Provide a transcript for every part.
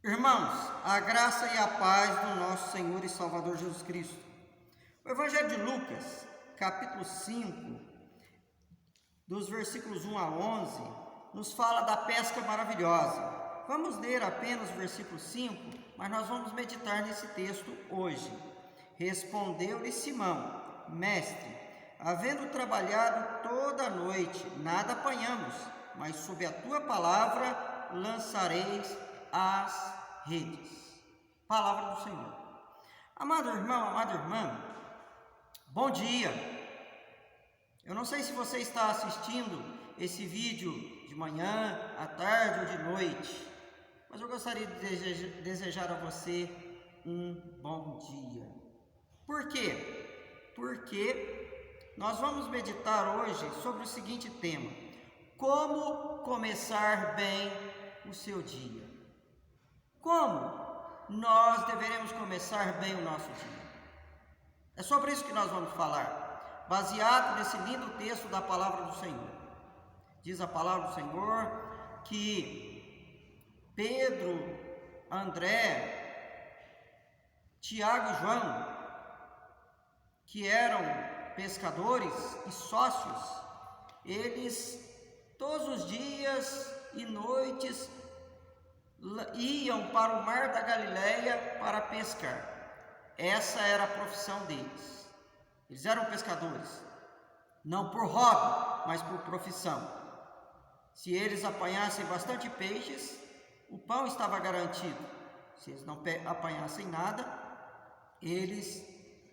Irmãos, a graça e a paz do nosso Senhor e Salvador Jesus Cristo. O Evangelho de Lucas, capítulo 5, dos versículos 1 a 11, nos fala da pesca maravilhosa. Vamos ler apenas o versículo 5, mas nós vamos meditar nesse texto hoje. Respondeu-lhe Simão: Mestre, havendo trabalhado toda a noite, nada apanhamos, mas sob a tua palavra lançareis as redes. Palavra do Senhor. Amado irmão, amada irmã, bom dia. Eu não sei se você está assistindo esse vídeo de manhã, à tarde ou de noite, mas eu gostaria de desejar a você um bom dia. Por quê? Porque nós vamos meditar hoje sobre o seguinte tema: como começar bem o seu dia. Como nós deveremos começar bem o nosso dia? É sobre isso que nós vamos falar, baseado nesse lindo texto da palavra do Senhor. Diz a palavra do Senhor que Pedro, André, Tiago e João, que eram pescadores e sócios, eles todos os dias e noites iam para o mar da Galileia para pescar. Essa era a profissão deles. Eles eram pescadores, não por hobby, mas por profissão. Se eles apanhassem bastante peixes, o pão estava garantido. Se eles não apanhassem nada, eles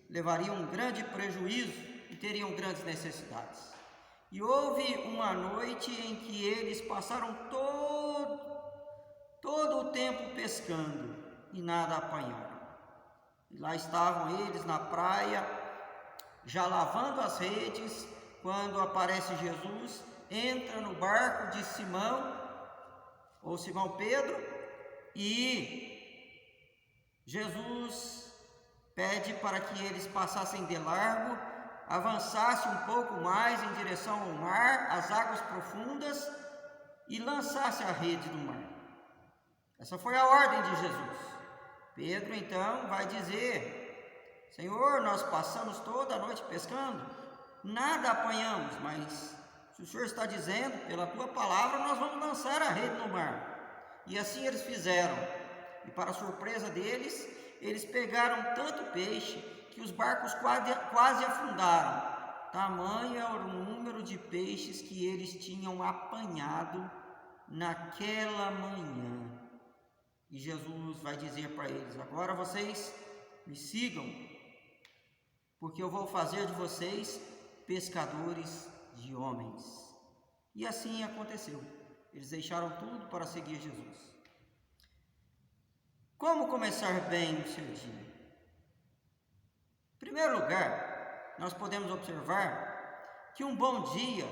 levariam um grande prejuízo e teriam grandes necessidades. E houve uma noite em que eles passaram todo o tempo pescando e nada apanharam. E lá estavam eles na praia, já lavando as redes, quando aparece Jesus, entra no barco de Simão, ou Simão Pedro, e Jesus pede para que eles passassem de largo, avançassem um pouco mais em direção ao mar, às águas profundas, e lançassem a rede no mar. Essa foi a ordem de Jesus. Pedro então vai dizer: Senhor, nós passamos toda a noite pescando, nada apanhamos, mas se o Senhor está dizendo, pela tua palavra, nós vamos lançar a rede no mar. E assim eles fizeram. E para surpresa deles, eles pegaram tanto peixe que os barcos quase afundaram. Tamanho é o número de peixes que eles tinham apanhado naquela manhã. E Jesus vai dizer para eles: agora vocês me sigam, porque eu vou fazer de vocês pescadores de homens. E assim aconteceu. Eles deixaram tudo para seguir Jesus. Como começar bem o seu dia? Em primeiro lugar, nós podemos observar que um bom dia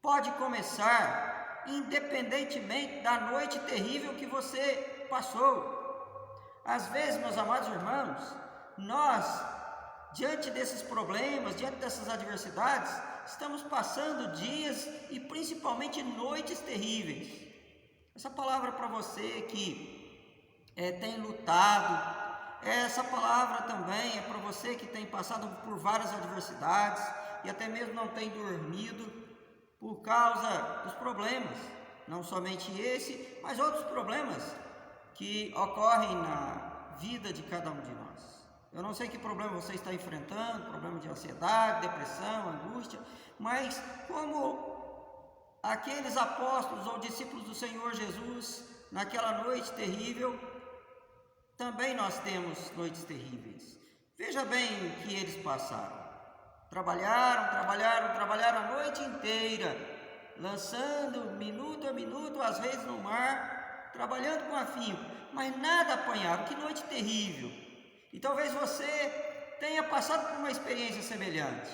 pode começar independentemente da noite terrível que você passou. Às vezes, meus amados irmãos, nós, diante desses problemas, diante dessas adversidades, estamos passando dias e principalmente noites terríveis. Essa palavra para você que tem lutado, essa palavra também é para você que tem passado por várias adversidades e até mesmo não tem dormido por causa dos problemas, não somente esse, mas outros problemas que ocorrem na vida de cada um de nós. Eu não sei que problema você está enfrentando, problema de ansiedade, depressão, angústia, mas como aqueles apóstolos ou discípulos do Senhor Jesus, naquela noite terrível, também nós temos noites terríveis. Veja bem o que eles passaram. Trabalharam a noite inteira, lançando minuto a minuto as redes no mar, trabalhando com afinco, mas nada apanharam. Que noite terrível! E talvez você tenha passado por uma experiência semelhante.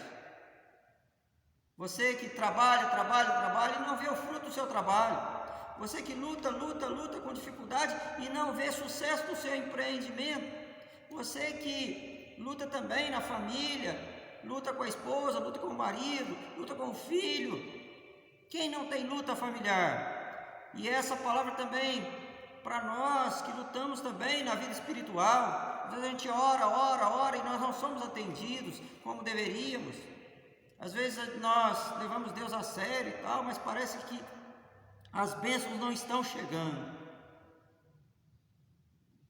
Você que trabalha e não vê o fruto do seu trabalho. Você que luta com dificuldade e não vê sucesso no seu empreendimento. Você que luta também na família, luta com a esposa, luta com o marido, luta com o filho. Quem não tem luta familiar? E essa palavra também para nós que lutamos também na vida espiritual. Às vezes a gente ora e nós não somos atendidos como deveríamos. Às vezes nós levamos Deus a sério e tal, mas parece que as bênçãos não estão chegando.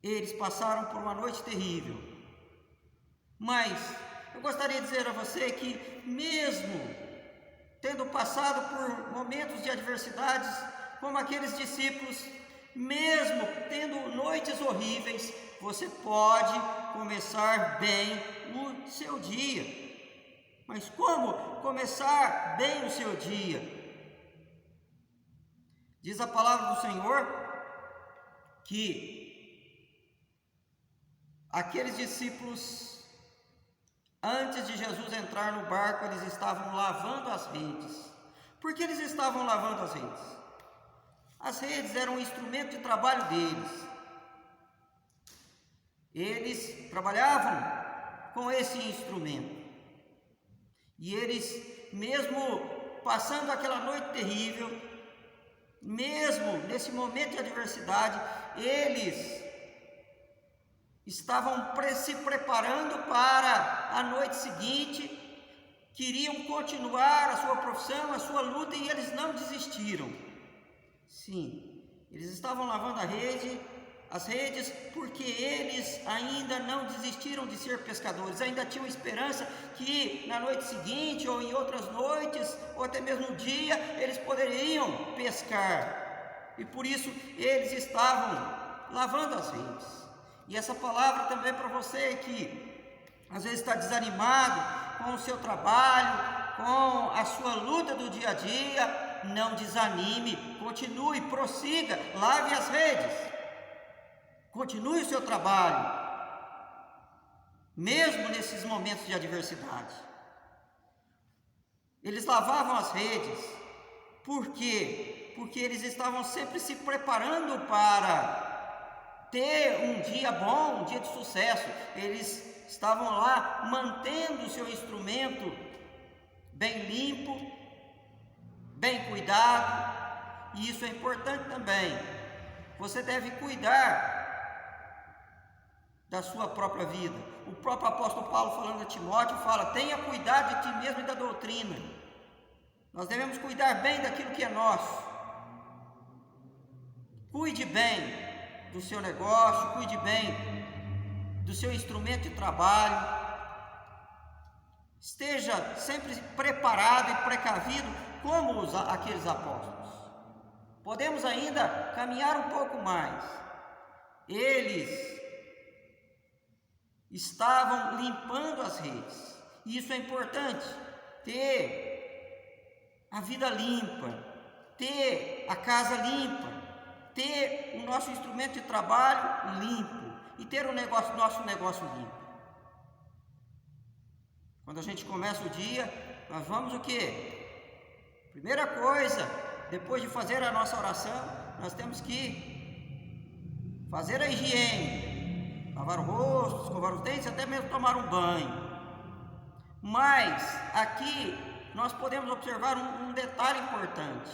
Eles passaram por uma noite terrível. Mas eu gostaria de dizer a você que mesmo tendo passado por momentos de adversidades, como aqueles discípulos, mesmo tendo noites horríveis, você pode começar bem o seu dia. Mas como começar bem o seu dia? Diz a palavra do Senhor que aqueles discípulos, antes de Jesus entrar no barco, eles estavam lavando as redes. Por que eles estavam lavando as redes? As redes eram um instrumento de trabalho deles. Eles trabalhavam com esse instrumento. E eles, mesmo passando aquela noite terrível, mesmo nesse momento de adversidade, eles estavam se preparando para a noite seguinte, queriam continuar a sua profissão, a sua luta, e eles não desistiram. Sim, eles estavam lavando as redes, porque eles ainda não desistiram de ser pescadores, ainda tinham esperança que na noite seguinte, ou em outras noites, ou até mesmo no dia, eles poderiam pescar, e por isso eles estavam lavando as redes. E essa palavra também é para você que às vezes está desanimado com o seu trabalho, com a sua luta do dia a dia. Não desanime, continue, prossiga, lave as redes, continue o seu trabalho, mesmo nesses momentos de adversidade. Eles lavavam as redes, por quê? Porque eles estavam sempre se preparando para ter um dia bom, um dia de sucesso. Eles estavam lá mantendo o seu instrumento bem limpo, bem cuidado, e isso é importante também. Você deve cuidar da sua própria vida. O próprio apóstolo Paulo, falando a Timóteo, fala: tenha cuidado de ti mesmo e da doutrina. Nós devemos cuidar bem daquilo que é nosso. Cuide bem do seu negócio, cuide bem do seu instrumento de trabalho. Esteja sempre preparado e precavido como aqueles apóstolos. Podemos ainda caminhar um pouco mais. Eles estavam limpando as redes. E isso é importante, ter a vida limpa, ter a casa limpa, ter o nosso instrumento de trabalho limpo e ter nosso negócio limpo. Quando a gente começa o dia, nós vamos o quê? Primeira coisa, depois de fazer a nossa oração, nós temos que fazer a higiene, lavar o rosto, escovar os dentes, até mesmo tomar um banho. Mas aqui nós podemos observar um detalhe importante.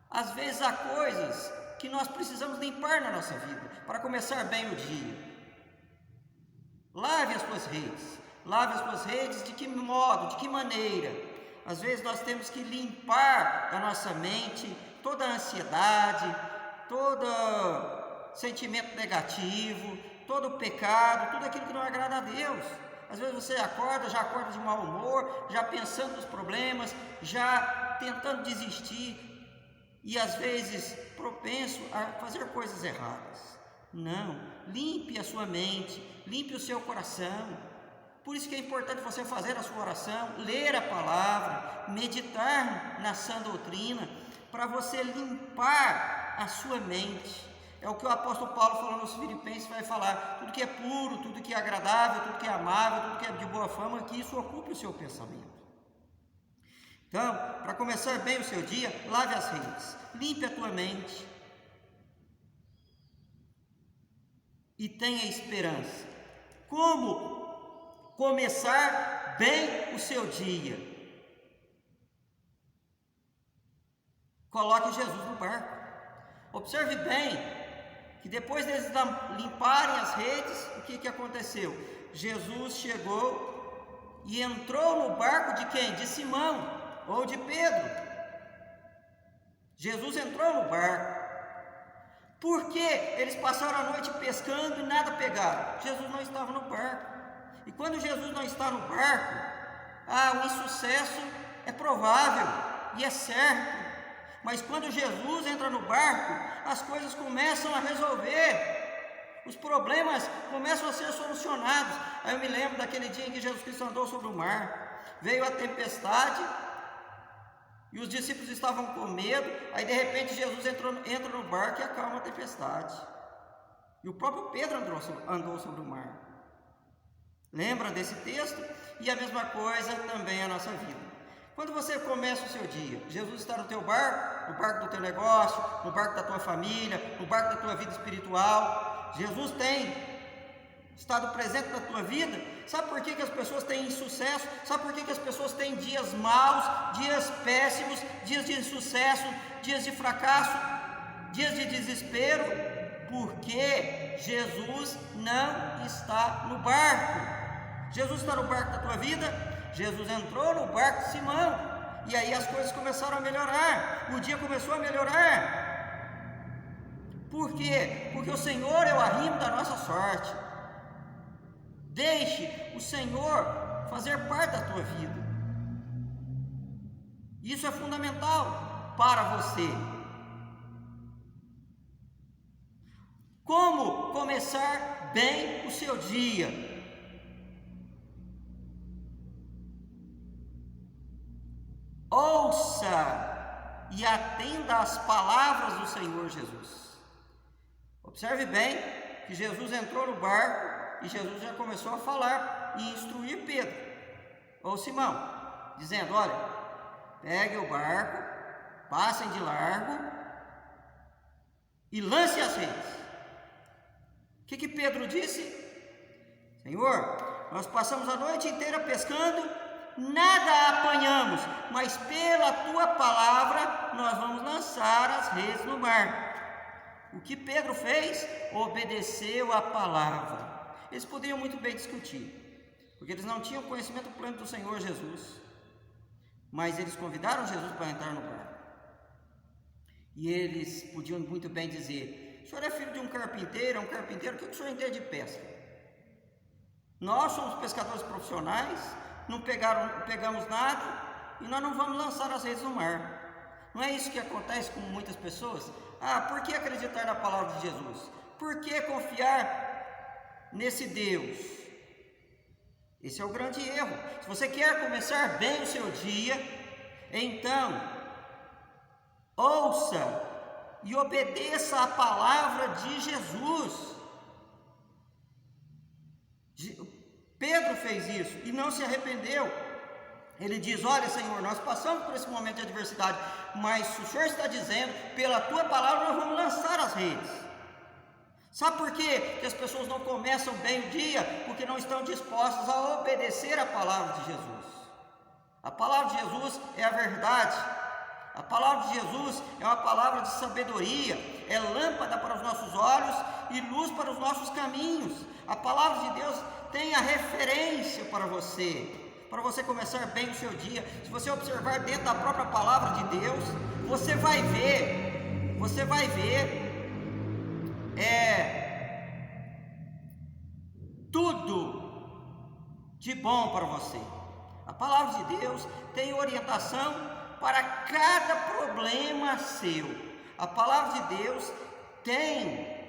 Às vezes há coisas que nós precisamos limpar na nossa vida para começar bem o dia. Lave as suas redes. Lave as suas redes de que modo, de que maneira? Às vezes nós temos que limpar da nossa mente toda a ansiedade, todo sentimento negativo, todo o pecado, tudo aquilo que não agrada a Deus. Às vezes você já acorda de mau humor, já pensando nos problemas, já tentando desistir e às vezes propenso a fazer coisas erradas. Não, limpe a sua mente, limpe o seu coração. Por isso que é importante você fazer a sua oração, ler a palavra, meditar na sã doutrina, para você limpar a sua mente. É o que o apóstolo Paulo, falando aos Filipenses, vai falar: tudo que é puro, tudo que é agradável, tudo que é amável, tudo que é de boa fama, que isso ocupe o seu pensamento. Então, para começar bem o seu dia, lave as redes, limpe a tua mente e tenha esperança. Como começar bem o seu dia? Coloque Jesus no barco. Observe bem que depois deles limparem as redes, o que aconteceu? Jesus chegou e entrou no barco de quem? De Simão ou de Pedro. Jesus entrou no barco. Por que eles passaram a noite pescando e nada pegaram? Jesus não estava no barco. E quando Jesus não está no barco, o insucesso é provável e é certo. Mas quando Jesus entra no barco, as coisas começam a resolver, os problemas começam a ser solucionados. Aí eu me lembro daquele dia em que Jesus Cristo andou sobre o mar, veio a tempestade e os discípulos estavam com medo. Aí de repente Jesus entra no barco e acalma a tempestade, e o próprio Pedro andou sobre o mar. Lembra desse texto? E a mesma coisa também é a nossa vida. Quando você começa o seu dia, Jesus está no teu barco, no barco do teu negócio, no barco da tua família, no barco da tua vida espiritual. Jesus tem estado presente na tua vida. Sabe por que as pessoas têm insucesso? Sabe por que as pessoas têm dias maus, dias péssimos, dias de insucesso, dias de fracasso, dias de desespero? Porque Jesus não está no barco. Jesus está no barco da tua vida? Jesus entrou no barco de Simão, e aí as coisas começaram a melhorar, o dia começou a melhorar. Por quê? Porque o Senhor é o arrimo da nossa sorte. Deixe o Senhor fazer parte da tua vida. Isso é fundamental para você. Como começar bem o seu dia? Ouça e atenda às palavras do Senhor Jesus. Observe bem que Jesus entrou no barco e Jesus já começou a falar e instruir Pedro ou Simão, dizendo: olha, pegue o barco, passem de largo e lance as redes. O que Pedro disse? Senhor, nós passamos a noite inteira pescando, nada apanhamos, mas pela tua palavra nós vamos lançar as redes no mar. O que Pedro fez? Obedeceu a palavra. Eles poderiam muito bem discutir, porque eles não tinham conhecimento pleno do Senhor Jesus, mas eles convidaram Jesus para entrar no barco. E eles podiam muito bem dizer: o senhor é filho de um carpinteiro, o que o senhor entende de pesca? Nós somos pescadores profissionais, não pegamos nada e nós não vamos lançar as redes no mar. Não é isso que acontece com muitas pessoas? Por que acreditar na palavra de Jesus? Por que confiar nesse Deus? Esse é o grande erro. Se você quer começar bem o seu dia, então ouça e obedeça a palavra de Jesus. Pedro fez isso e não se arrependeu. Ele diz: olha, Senhor, nós passamos por esse momento de adversidade, mas se o Senhor está dizendo, pela tua palavra nós vamos lançar as redes. Sabe por quê que as pessoas não começam bem o dia? Porque não estão dispostas a obedecer a palavra de Jesus. A palavra de Jesus é a verdade. A palavra de Jesus é uma palavra de sabedoria, é lâmpada para os nossos olhos e luz para os nossos caminhos. A palavra de Deus tem a referência para você começar bem o seu dia. Se você observar dentro da própria palavra de Deus, você vai ver tudo de bom para você. A palavra de Deus tem orientação para cada problema seu. A palavra de Deus tem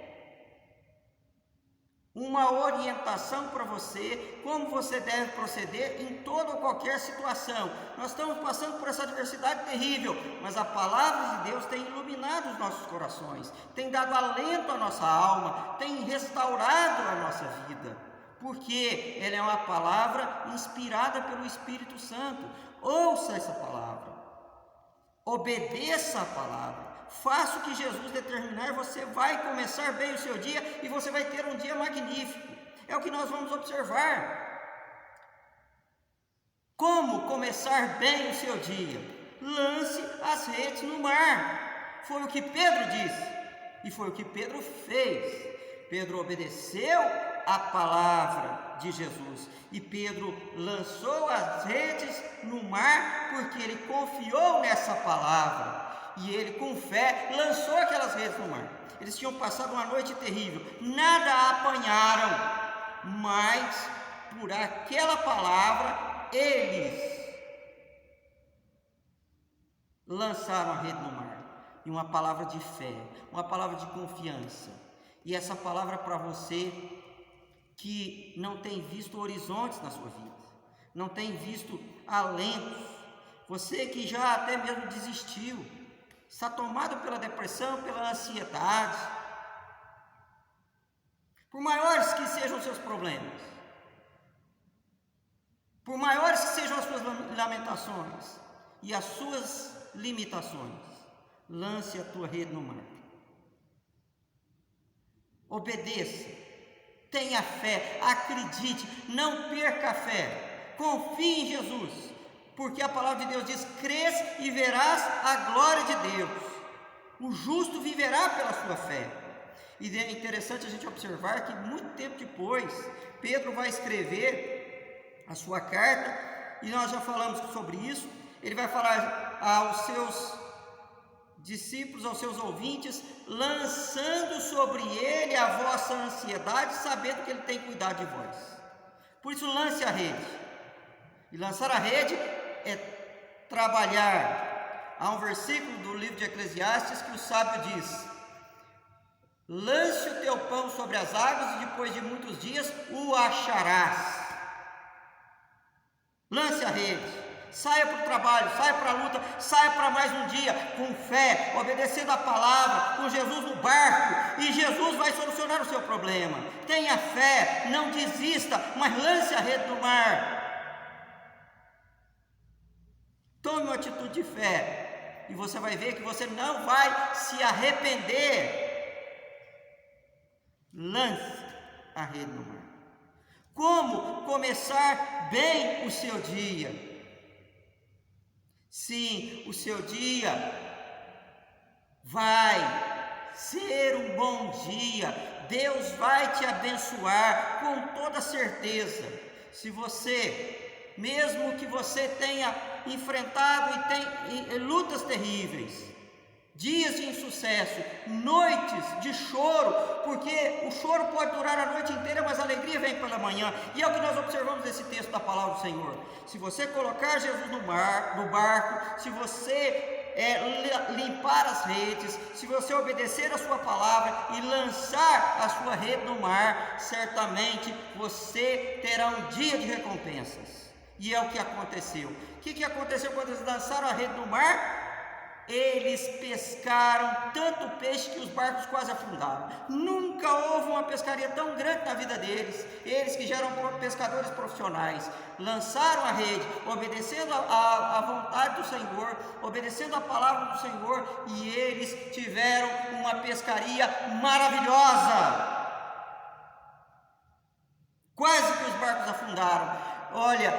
uma orientação para você, como você deve proceder em toda ou qualquer situação. Nós estamos passando por essa adversidade terrível, mas a palavra de Deus tem iluminado os nossos corações, tem dado alento à nossa alma, tem restaurado a nossa vida, porque ela é uma palavra inspirada pelo Espírito Santo. Ouça essa palavra, obedeça a palavra. Faça o que Jesus determinar, você vai começar bem o seu dia e você vai ter um dia magnífico. É o que nós vamos observar. Como começar bem o seu dia? Lance as redes no mar. Foi o que Pedro disse. E foi o que Pedro fez. Pedro obedeceu a palavra de Jesus. E Pedro lançou as redes no mar porque ele confiou nessa palavra. E ele, com fé, lançou aquelas redes no mar. Eles tinham passado uma noite terrível, nada apanharam, mas por aquela palavra eles lançaram a rede no mar. E uma palavra de fé, uma palavra de confiança. E essa palavra para você que não tem visto horizontes na sua vida, não tem visto alentos, você que já até mesmo desistiu, está tomado pela depressão, pela ansiedade, por maiores que sejam os seus problemas, por maiores que sejam as suas lamentações e as suas limitações, lance a tua rede no mar. Obedeça, tenha fé, acredite, não perca a fé, confie em Jesus, porque a palavra de Deus diz: crês e verás a glória de Deus. O justo viverá pela sua fé. E é interessante a gente observar que muito tempo depois, Pedro vai escrever a sua carta, e nós já falamos sobre isso. Ele vai falar aos seus discípulos, aos seus ouvintes, lançando sobre ele a vossa ansiedade, sabendo que ele tem cuidado de vós. Por isso, lance a rede. E lançar a rede é trabalhar. Há um versículo do livro de Eclesiastes que o sábio diz: lance o teu pão sobre as águas e depois de muitos dias o acharás. Lance a rede. Saia para o trabalho, saia para a luta, saia para mais um dia, com fé, obedecendo a palavra, com Jesus no barco, e Jesus vai solucionar o seu problema. Tenha fé, não desista, mas lance a rede no mar. Tome uma atitude de fé, e você vai ver que você não vai se arrepender. Lance a rede no mar. Como começar bem o seu dia? Sim, o seu dia vai ser um bom dia. Deus vai te abençoar com toda certeza. Se você, mesmo que você tenha enfrentado e tem lutas terríveis, dias de insucesso, noites de choro, porque o choro pode durar a noite inteira, mas a alegria vem pela manhã, e é o que nós observamos nesse texto da palavra do Senhor. Se você colocar Jesus no barco, se você limpar as redes, se você obedecer a sua palavra e lançar a sua rede no mar, certamente você terá um dia de recompensas. E é o que aconteceu. O que aconteceu quando eles lançaram a rede no mar? Eles pescaram tanto peixe que os barcos quase afundaram. Nunca houve uma pescaria tão grande na vida deles. Eles que já eram pescadores profissionais, lançaram a rede, obedecendo a vontade do Senhor, obedecendo a palavra do Senhor, e eles tiveram uma pescaria maravilhosa. Quase que os barcos afundaram. Olha,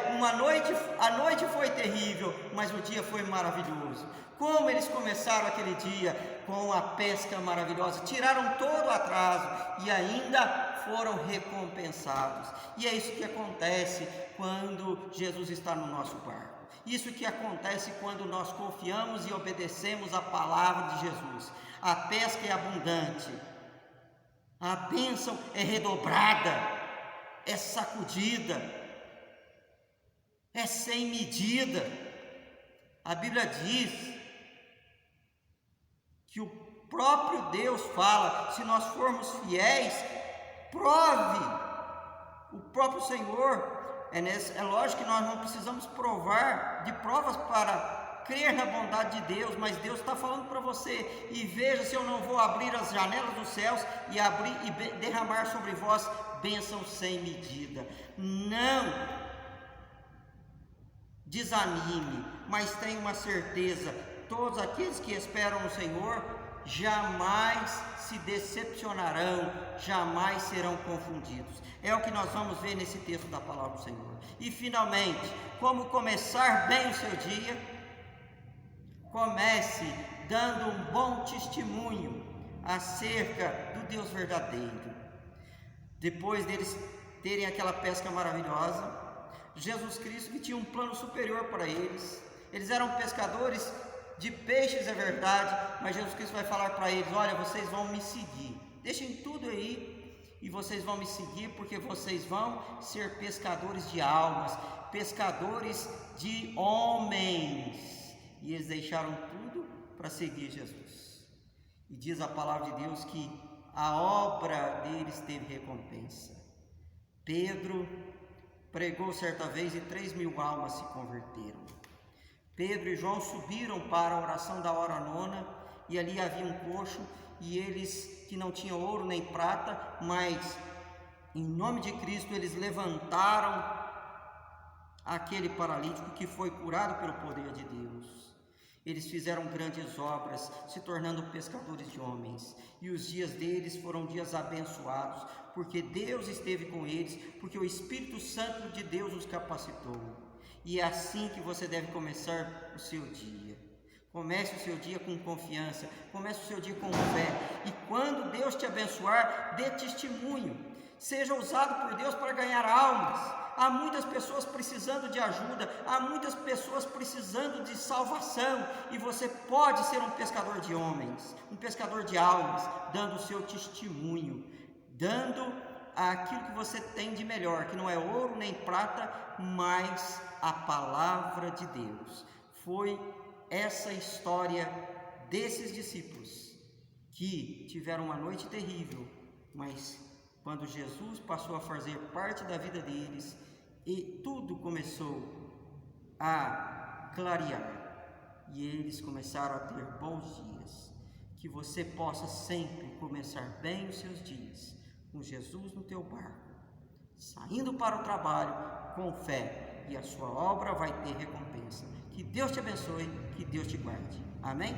a noite foi terrível, mas o dia foi maravilhoso. Como eles começaram aquele dia com a pesca maravilhosa, tiraram todo o atraso e ainda foram recompensados. E é isso que acontece quando Jesus está no nosso barco. Isso que acontece quando nós confiamos e obedecemos a palavra de Jesus. A pesca é abundante, a bênção é redobrada, é sacudida, é sem medida. A Bíblia diz que o próprio Deus fala: se nós formos fiéis, prove. O próprio Senhor, é lógico que nós não precisamos provar de provas para crer na bondade de Deus, mas Deus está falando para você: e veja se eu não vou abrir as janelas dos céus e derramar sobre vós bênção sem medida. Não desanime, mas tenha uma certeza: todos aqueles que esperam no Senhor jamais se decepcionarão, jamais serão confundidos. É o que nós vamos ver nesse texto da palavra do Senhor. E finalmente, como começar bem o seu dia? Comece dando um bom testemunho acerca do Deus verdadeiro. Depois deles terem aquela pesca maravilhosa, Jesus Cristo que tinha um plano superior para eles. Eles eram pescadores de peixes, é verdade, mas Jesus Cristo vai falar para eles: olha, vocês vão me seguir, deixem tudo aí e vocês vão me seguir, porque vocês vão ser pescadores de almas, pescadores de homens. E eles deixaram tudo para seguir Jesus. E diz a palavra de Deus que a obra deles teve recompensa. Pedro pregou certa vez e 3.000 almas se converteram. Pedro e João subiram para a oração da hora nona, e ali havia um coxo, e eles que não tinham ouro nem prata, mas em nome de Cristo eles levantaram aquele paralítico que foi curado pelo poder de Deus. Eles fizeram grandes obras, se tornando pescadores de homens, e os dias deles foram dias abençoados, porque Deus esteve com eles, porque o Espírito Santo de Deus os capacitou. E é assim que você deve começar o seu dia. Comece o seu dia com confiança, comece o seu dia com fé, e quando Deus te abençoar, dê testemunho, seja usado por Deus para ganhar almas. Há muitas pessoas precisando de ajuda, há muitas pessoas precisando de salvação, e você pode ser um pescador de homens, um pescador de almas, dando o seu testemunho, dando aquilo que você tem de melhor, que não é ouro nem prata, mas a palavra de Deus. Foi essa história desses discípulos que tiveram uma noite terrível, mas quando Jesus passou a fazer parte da vida deles, e tudo começou a clarear, e eles começaram a ter bons dias. Que você possa sempre começar bem os seus dias, com Jesus no teu barco, saindo para o trabalho com fé, e a sua obra vai ter recompensa. Que Deus te abençoe, que Deus te guarde. Amém?